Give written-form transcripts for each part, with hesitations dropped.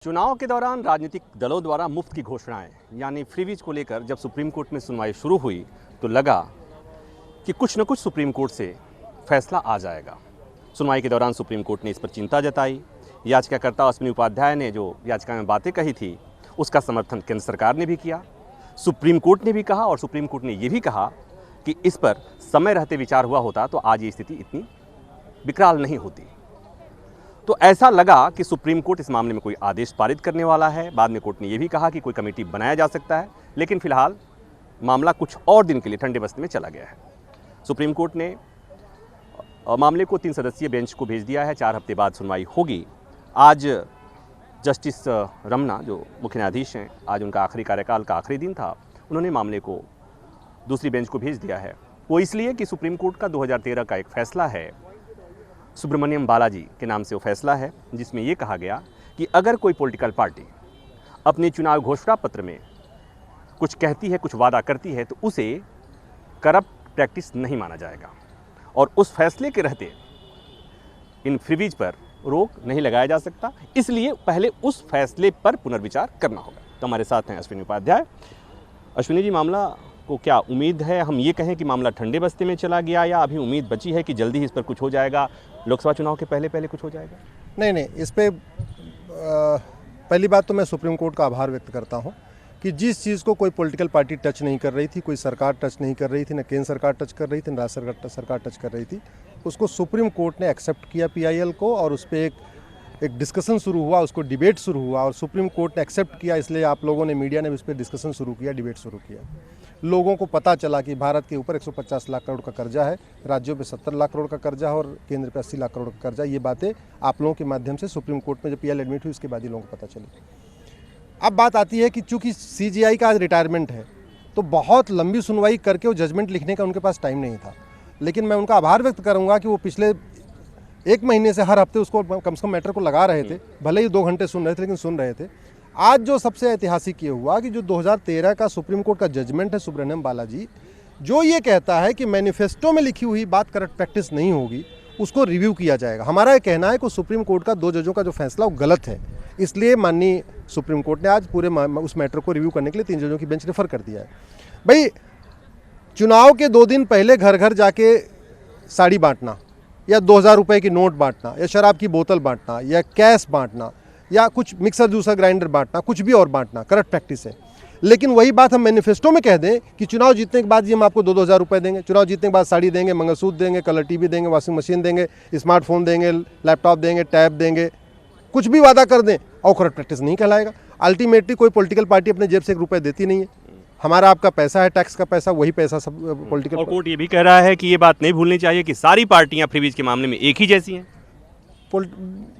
चुनाव के दौरान राजनीतिक दलों द्वारा मुफ्त की घोषणाएं यानी फ्रीवीज को लेकर जब सुप्रीम कोर्ट में सुनवाई शुरू हुई तो लगा कि कुछ न कुछ सुप्रीम कोर्ट से फैसला आ जाएगा। सुनवाई के दौरान सुप्रीम कोर्ट ने इस पर चिंता जताई। याचिकाकर्ता अश्विनी उपाध्याय ने जो याचिका में बातें कही थी उसका समर्थन केंद्र सरकार ने भी किया, सुप्रीम कोर्ट ने भी कहा और सुप्रीम कोर्ट ने ये भी कहा कि इस पर समय रहते विचार हुआ होता तो आज ये स्थिति इतनी विकराल नहीं होती। तो ऐसा लगा कि सुप्रीम कोर्ट इस मामले में कोई आदेश पारित करने वाला है। बाद में कोर्ट ने यह भी कहा कि कोई कमेटी बनाया जा सकता है, लेकिन फिलहाल मामला कुछ और दिन के लिए ठंडे बस्ते में चला गया है। सुप्रीम कोर्ट ने मामले को 3 सदस्यीय बेंच को भेज दिया है। 4 हफ्ते बाद सुनवाई होगी। आज जस्टिस रमना जो मुख्य न्यायाधीश हैं, आज उनका आखिरी कार्यकाल का आखिरी दिन था। उन्होंने मामले को दूसरी बेंच को भेज दिया है। वो इसलिए कि सुप्रीम कोर्ट का 2013 का एक फैसला है, सुब्रमण्यम बालाजी के नाम से वो फैसला है, जिसमें ये कहा गया कि अगर कोई पॉलिटिकल पार्टी अपने चुनाव घोषणा पत्र में कुछ कहती है, कुछ वादा करती है, तो उसे करप्ट प्रैक्टिस नहीं माना जाएगा और उस फैसले के रहते इन फ्रीवीज पर रोक नहीं लगाया जा सकता। इसलिए पहले उस फैसले पर पुनर्विचार करना होगा। तो हमारे साथ हैं अश्विनी उपाध्याय। अश्विनी जी, मामला को क्या उम्मीद है, हम ये कहें कि मामला ठंडे बस्ते में चला गया या अभी उम्मीद बची है कि जल्दी ही इस पर कुछ हो जाएगा, लोकसभा चुनाव के पहले कुछ हो जाएगा? नहीं, इस पे पहली बात तो मैं सुप्रीम कोर्ट का आभार व्यक्त करता हूं कि जिस चीज़ को कोई पॉलिटिकल पार्टी टच नहीं कर रही थी, कोई सरकार टच नहीं कर रही थी, न केंद्र सरकार टच कर रही थी, न राज्य सरकार टच कर रही थी, उसको सुप्रीम कोर्ट ने एक्सेप्ट किया पीआईएल को और उस पर एक डिस्कशन शुरू हुआ, उसको डिबेट शुरू हुआ और सुप्रीम कोर्ट ने एक्सेप्ट किया। इसलिए आप लोगों ने, मीडिया ने भी उस पर डिस्कशन शुरू किया, डिबेट शुरू किया। लोगों को पता चला कि भारत के ऊपर 150 लाख करोड़ का कर्जा है, राज्यों पे 70 लाख करोड़ का कर्जा है और केंद्र पे 80 लाख करोड़ का कर्जा। ये बातें आप लोगों के माध्यम से सुप्रीम कोर्ट में जब पीआईएल एडमिट हुई उसके बाद ही लोगों को पता चली। अब बात आती है कि चूंकि सीजीआई का आज रिटायरमेंट है तो बहुत लंबी सुनवाई करके वो जजमेंट लिखने का उनके पास टाइम नहीं था, लेकिन मैं उनका आभार व्यक्त करूँगा कि वो पिछले 1 महीने से हर हफ्ते उसको कम से कम मैटर को लगा रहे थे। भले ही 2 घंटे सुन रहे थे, लेकिन सुन रहे थे। आज जो सबसे ऐतिहासिक ये हुआ कि जो 2013 का सुप्रीम कोर्ट का जजमेंट है सुब्रमण्यम बालाजी, जो ये कहता है कि मैनिफेस्टो में लिखी हुई बात करप्ट प्रैक्टिस नहीं होगी, उसको रिव्यू किया जाएगा। हमारा ये कहना है कि सुप्रीम कोर्ट का 2 जजों का जो फैसला वो गलत है, इसलिए माननीय सुप्रीम कोर्ट ने आज पूरे उस मैटर को रिव्यू करने के लिए 3 जजों की बेंच रेफर कर दिया है। भाई, चुनाव के 2 दिन पहले घर घर जाके साड़ी बांटना या 2000 रुपये की नोट बांटना या शराब की बोतल बांटना या कैश बांटना या कुछ मिक्सर जूसर ग्राइंडर बांटना, कुछ भी और बांटना करप्ट प्रैक्टिस है। लेकिन वही बात हम मैनिफेस्टो में कह दें कि चुनाव जीतने के बाद ये हम आपको 2-2000 रुपये देंगे, चुनाव जीतने के बाद साड़ी देंगे, मंगलसूत्र देंगे, कलर टीवी देंगे, वॉशिंग मशीन देंगे, स्मार्टफोन देंगे, लैपटॉप देंगे, टैब देंगे, कुछ भी वादा कर दें और करप्ट प्रैक्टिस नहीं कहलाएगा। अल्टीमेटली कोई पॉलिटिकल पार्टी अपने जेब से 1 रुपये देती नहीं है। हमारा आपका पैसा है, टैक्स का पैसा, वही पैसा सब पॉलिटिकल। और कोर्ट ये भी कह रहा है कि ये बात नहीं भूलनी चाहिए कि सारी पार्टियां फ्रीवीज के मामले में एक ही जैसी हैं।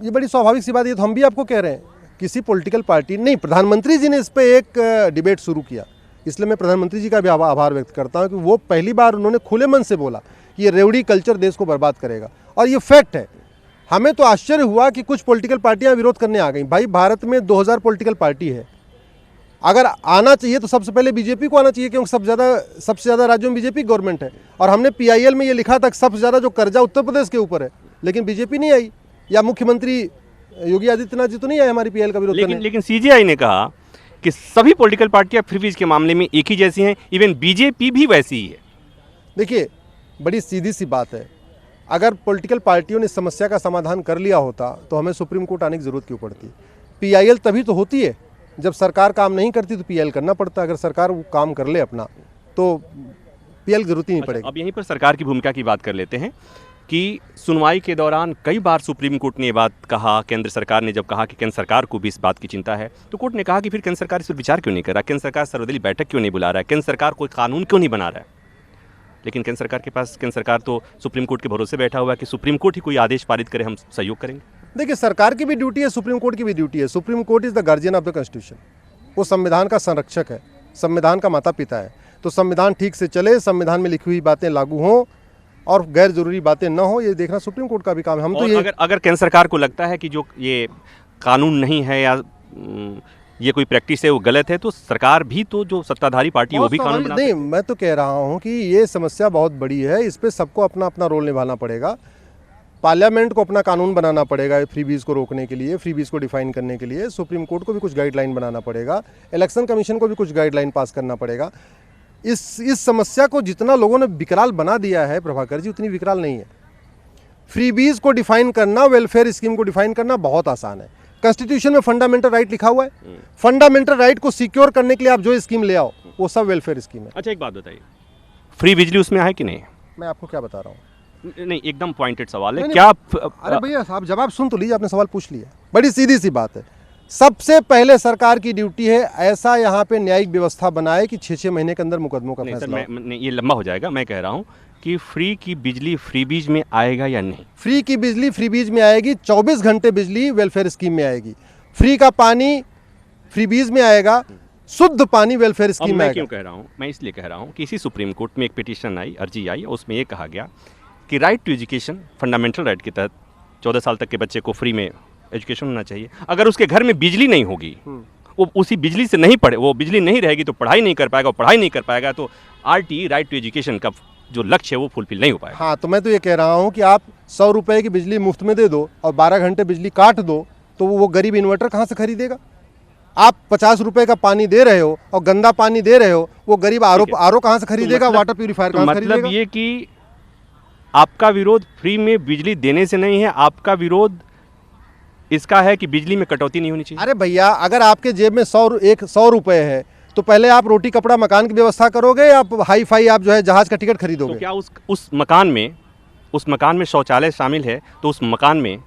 ये बड़ी स्वाभाविक सी बात है, तो हम भी आपको कह रहे हैं किसी पॉलिटिकल पार्टी नहीं, प्रधानमंत्री जी ने इस पर एक डिबेट शुरू किया। इसलिए मैं प्रधानमंत्री जी का भी आभार व्यक्त करता हूं कि वो पहली बार उन्होंने खुले मन से बोला कि ये रेवड़ी कल्चर देश को बर्बाद करेगा, और ये फैक्ट है। हमें तो आश्चर्य हुआ कि कुछ पॉलिटिकल पार्टियां विरोध करने आ गई। भाई, भारत में 2000 पॉलिटिकल पार्टी है। अगर आना चाहिए तो सबसे पहले बीजेपी को आना चाहिए, क्योंकि सबसे ज़्यादा राज्यों में बीजेपी गवर्नमेंट है। और हमने पीआईएल में ये लिखा था कि सबसे ज़्यादा जो कर्जा उत्तर प्रदेश के ऊपर है, लेकिन बीजेपी नहीं आई या मुख्यमंत्री योगी आदित्यनाथ जी तो नहीं आए हमारी पीआईएल का विरोध करने। लेकिन सीजीआई ने कहा कि सभी पॉलिटिकल पार्टियां फ्रीवीज के मामले में एक ही जैसी हैं, इवन बीजेपी भी वैसी ही है। देखिए, बड़ी सीधी सी बात है, अगर पॉलिटिकल पार्टियों ने समस्या का समाधान कर लिया होता तो हमें सुप्रीम कोर्ट आने की जरूरत क्यों पड़ती? पीआईएल तभी तो होती है जब सरकार काम नहीं करती तो पीआईएल करना पड़ता। अगर सरकार वो काम कर ले अपना तो पीआईएल की जरूरत ही नहीं पड़ेगी। अब यहीं पर सरकार की भूमिका की बात कर लेते हैं कि सुनवाई के दौरान कई बार सुप्रीम कोर्ट ने ये बात कहा, केंद्र सरकार ने जब कहा कि केंद्र सरकार को भी इस बात की चिंता है, तो कोर्ट ने कहा कि फिर केंद्र सरकार इस पर विचार क्यों नहीं कर रहा, केंद्र सरकार सर्वदलीय बैठक क्यों नहीं बुला रहा है, केंद्र सरकार कोई कानून क्यों नहीं बना रहा है। लेकिन केंद्र सरकार तो सुप्रीम कोर्ट के भरोसे बैठा हुआ है कि सुप्रीम कोर्ट ही कोई आदेश पारित करे, हम सहयोग करेंगे। देखिए, सरकार की भी ड्यूटी है, सुप्रीम कोर्ट की भी ड्यूटी है। Supreme court is the guardian of the constitution. वो संविधान का संरक्षक है, संविधान का माता पिता है। तो संविधान ठीक से चले, संविधान में लिखी हुई बातें लागू हों और गैर जरूरी बातें न हो, ये देखना सुप्रीम कोर्ट का भी काम है। हम तो ये अगर केंद्र सरकार को लगता है कि जो ये कानून नहीं है या ये कोई प्रैक्टिस है वो गलत है, तो सरकार भी तो जो सत्ताधारी पार्टी है वो भी कानून नहीं, मैं तो कह रहा हूँ कि ये समस्या बहुत बड़ी है, इस पर सबको अपना अपना रोल निभाना पड़ेगा। पार्लियामेंट को अपना कानून बनाना पड़ेगा फ्री बीज को रोकने के लिए, फ्री बीज को डिफाइन करने के लिए। सुप्रीम कोर्ट को भी कुछ गाइडलाइन बनाना पड़ेगा, इलेक्शन कमीशन को भी कुछ गाइडलाइन पास करना पड़ेगा। इस समस्या को जितना लोगों ने विकराल बना दिया है प्रभाकर जी, उतनी विकराल नहीं है। फ्री बीज को डिफाइन करना, वेलफेयर स्कीम को डिफाइन करना बहुत आसान है। कॉन्स्टिट्यूशन में फंडामेंटल राइट लिखा हुआ है, फंडामेंटल राइट को सिक्योर करने के लिए आप जो स्कीम ले आओ वो सब वेलफेयर स्कीम है। अच्छा, एक बात बताइए, फ्री बिजली उसमें है कि नहीं? मैं आपको क्या बता रहा हूँ, नहीं, एकदम पॉइंटेड सवाल है। नहीं, क्या अरे भैया आप जवाब सुन तो लीजिए, आपने सवाल पूछ लिया। बड़ी सीधी सी बात है। सबसे पहले सरकार की ड्यूटी है ऐसा यहाँ पे न्यायिक व्यवस्था बनाए कि 6-6 महीने के अंदर मुकदमों का नहीं सर, फैसला हो। नहीं, ये लंबा हो जाएगा। मैं कह रहा हूँ कि फ्री की बिजली फ्री बीज में आएगा या नहीं? फ्री की बिजली फ्री बीज में आएगी, 24 घंटे बिजली वेलफेयर स्कीम में आएगी। फ्री का पानी फ्री बीज में आएगा, शुद्ध पानी वेलफेयर अब स्कीम में मैं आएगा। क्यों कह रहा हूँ, मैं इसलिए कह रहा हूँ कि इसी सुप्रीम कोर्ट में एक पिटीशन आई, अर्जी आई, उसमें ये कहा गया कि right to education fundamental right के तहत 14 साल तक के बच्चे को फ्री में एजुकेशन होना चाहिए। अगर उसके घर में बिजली नहीं होगी, वो उसी बिजली से नहीं पढ़े, वो बिजली नहीं रहेगी तो पढ़ाई नहीं कर पाएगा, पढ़ाई नहीं कर पाएगा तो आरटी राइट टू एजुकेशन का जो लक्ष्य है वो फुलफिल नहीं हो पाएगा। हाँ, तो मैं तो ये कह रहा हूँ कि आप 100 रुपए की बिजली मुफ्त में दे दो और 12 घंटे बिजली काट दो, तो वो गरीब इन्वर्टर कहाँ से खरीदेगा? आप 50 रुपए का पानी दे रहे हो और गंदा पानी दे रहे हो, वो गरीब आरो कहाँ से खरीदेगा? वाटर प्यूरिफायर कहाँ से मतलब खरीदेगा? ये कि आपका विरोध फ्री में बिजली देने से नहीं है, आपका विरोध इसका है कि बिजली में कटौती नहीं होनी चाहिए। अरे भैया, अगर आपके जेब में 100 रुपए है तो पहले आप रोटी कपड़ा मकान की व्यवस्था करोगे या हाई फाई आप जो है जहाज का टिकट खरीदोगे? तो क्या उस मकान में शौचालय शामिल है तो उस मकान में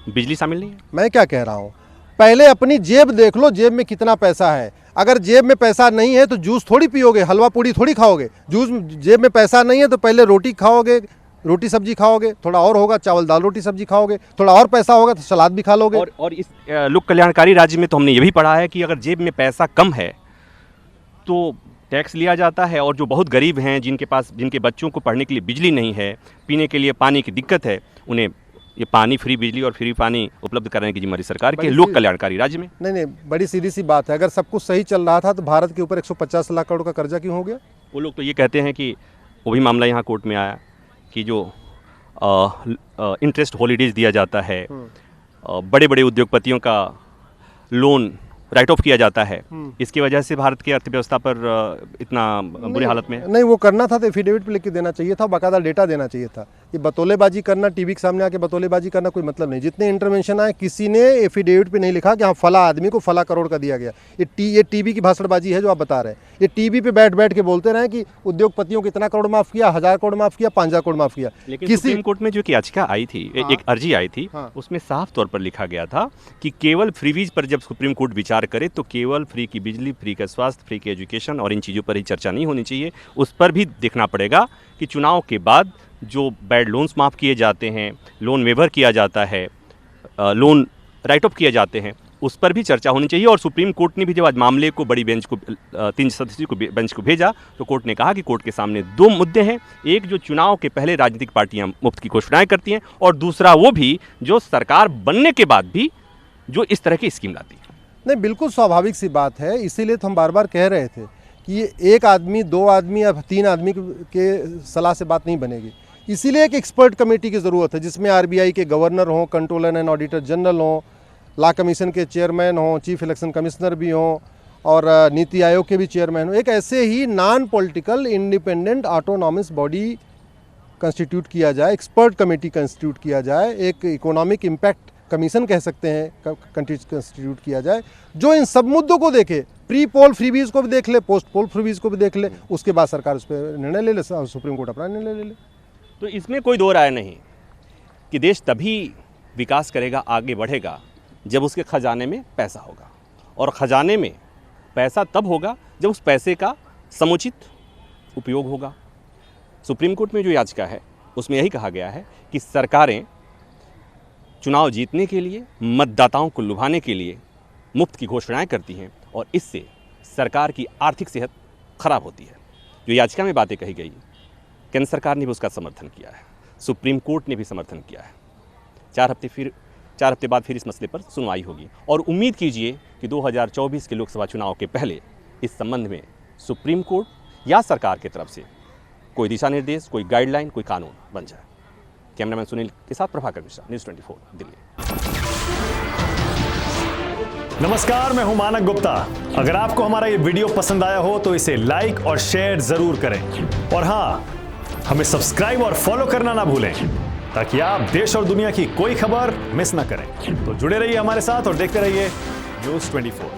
बिजली शामिल नहीं है? मैं क्या कह रहा हूँ, पहले अपनी जेब देख लो, जेब में कितना पैसा है। अगर जेब में पैसा नहीं है तो जूस थोड़ी पियोगे, हलवा पूड़ी थोड़ी खाओगे। जेब में पैसा नहीं है तो पहले रोटी खाओगे, रोटी सब्जी खाओगे, थोड़ा और होगा चावल दाल रोटी सब्जी खाओगे, थोड़ा और पैसा होगा तो सलाद भी खा लोगे। और इस लोक कल्याणकारी राज्य में तो हमने ये भी पढ़ा है कि अगर जेब में पैसा कम है तो टैक्स लिया जाता है, और जो बहुत गरीब हैं, जिनके बच्चों को पढ़ने के लिए बिजली नहीं है, पीने के लिए पानी की दिक्कत है, उन्हें ये पानी फ्री बिजली और फ्री पानी उपलब्ध कराने की जिम्मेदारी सरकार की है, लोक कल्याणकारी राज्य में। नहीं, बड़ी सीधी सी बात है। अगर सब कुछ सही चल रहा था तो भारत के ऊपर 150 लाख करोड़ का कर्जा क्यों हो गया? वो लोग तो ये कहते हैं कि वो भी मामला यहाँ कोर्ट में आया कि जो इंटरेस्ट हॉलीडेज दिया जाता है, बड़े बड़े उद्योगपतियों का लोन राइट ऑफ किया जाता है, इसकी वजह से भारत की अर्थव्यवस्था पर इतना बुरी हालत में। नहीं, वो करना था तो एफिडेविट पे लिख के देना चाहिए था, बाकायदा डेटा देना चाहिए था। ये बतौलेबाजी करना, टीवी के सामने आके बतौलेबाजी करना कोई मतलब नहीं। जितने इंटरवेंशन आए किसी ने एफिडेविट पे नहीं लिखा कि हाँ फला आदमी को फला करोड़ का दिया गया। ये टीवी की भाषणबाजी है जो आप बता रहे हैं। ये टीवी पे बैठ के बोलते रहे कि उद्योगपतियों को इतना करोड़ माफ किया, 1000 करोड़ माफ किया, 5000 करोड़ माफ किया। लेकिन सुप्रीम कोर्ट में जो एक याचिका आई थी, एक अर्जी आई थी, उसमें साफ तौर पर लिखा गया था कि केवल फ्रीवीज पर जब सुप्रीम कोर्ट विचार करे तो केवल फ्री की बिजली, फ्री का स्वास्थ्य, फ्री की एजुकेशन और इन चीज़ों पर ही चर्चा नहीं होनी चाहिए। उस पर भी देखना पड़ेगा कि चुनाव के बाद जो बैड लोन्स माफ़ किए जाते हैं, लोन वेवर किया जाता है, लोन राइट ऑफ किए जाते हैं, उस पर भी चर्चा होनी चाहिए। और सुप्रीम कोर्ट ने भी जब आज मामले को बड़ी बेंच को 3 सदस्यीय बेंच को भेजा तो कोर्ट ने कहा कि कोर्ट के सामने 2 मुद्दे हैं। एक जो चुनाव के पहले राजनीतिक पार्टियां मुफ्त की घोषणाएं करती हैं, और दूसरा वो भी जो सरकार बनने के बाद भी जो इस तरह की स्कीम लाती है। नहीं, बिल्कुल स्वाभाविक सी बात है। इसीलिए तो हम बार बार कह रहे थे कि ये 1 आदमी, 2 आदमी या 3 आदमी के सलाह से बात नहीं बनेगी। इसीलिए एक एक्सपर्ट कमेटी की ज़रूरत है जिसमें आरबीआई के गवर्नर हों, कंट्रोलर एंड ऑडिटर जनरल हों, लॉ कमीशन के चेयरमैन हों, चीफ इलेक्शन कमिश्नर भी हों और नीति आयोग के भी चेयरमैन हों। एक ऐसे ही non political independent autonomous body constitute किया जाए, एक्सपर्ट कमेटी कंस्टिट्यूट किया जाए, एक इकोनॉमिक इम्पैक्ट कमीशन कह सकते हैं कंस्टिट्यूट किया जाए, जो इन सब मुद्दों को देखे, प्री पोल फ्रीबीज को भी देख ले, पोस्ट पोल फ्रीबीज को भी देख ले, उसके बाद सरकार उस पर निर्णय ले ले, सुप्रीम कोर्ट अपना निर्णय ले ले। तो इसमें कोई दो राय नहीं कि देश तभी विकास करेगा, आगे बढ़ेगा जब उसके खजाने में पैसा होगा, और खजाने में पैसा तब होगा जब उस पैसे का समुचित उपयोग होगा। सुप्रीम कोर्ट में जो याचिका है उसमें यही कहा गया है कि सरकारें चुनाव जीतने के लिए, मतदाताओं को लुभाने के लिए मुफ्त की घोषणाएं करती हैं, और इससे सरकार की आर्थिक सेहत खराब होती है। जो याचिका में बातें कही गई, केंद्र सरकार ने भी उसका समर्थन किया है, सुप्रीम कोर्ट ने भी समर्थन किया है। 4 हफ्ते बाद फिर इस मसले पर सुनवाई होगी, और उम्मीद कीजिए कि 2024 के लोकसभा चुनाव के पहले इस संबंध में सुप्रीम कोर्ट या सरकार की तरफ से कोई दिशा निर्देश, कोई गाइडलाइन, कोई कानून बन जाए। कैमरामैन सुनील के साथ प्रभाकर मिश्रा, न्यूज़ 24 दिल्ली। नमस्कार, मैं हूं मानक गुप्ता। अगर आपको हमारा ये वीडियो पसंद आया हो तो इसे लाइक और शेयर जरूर करें, और हां, हमें सब्सक्राइब और फॉलो करना ना भूलें ताकि आप देश और दुनिया की कोई खबर मिस ना करें। तो जुड़े रहिए हमारे साथ और देखते रहिए न्यूज़ 24।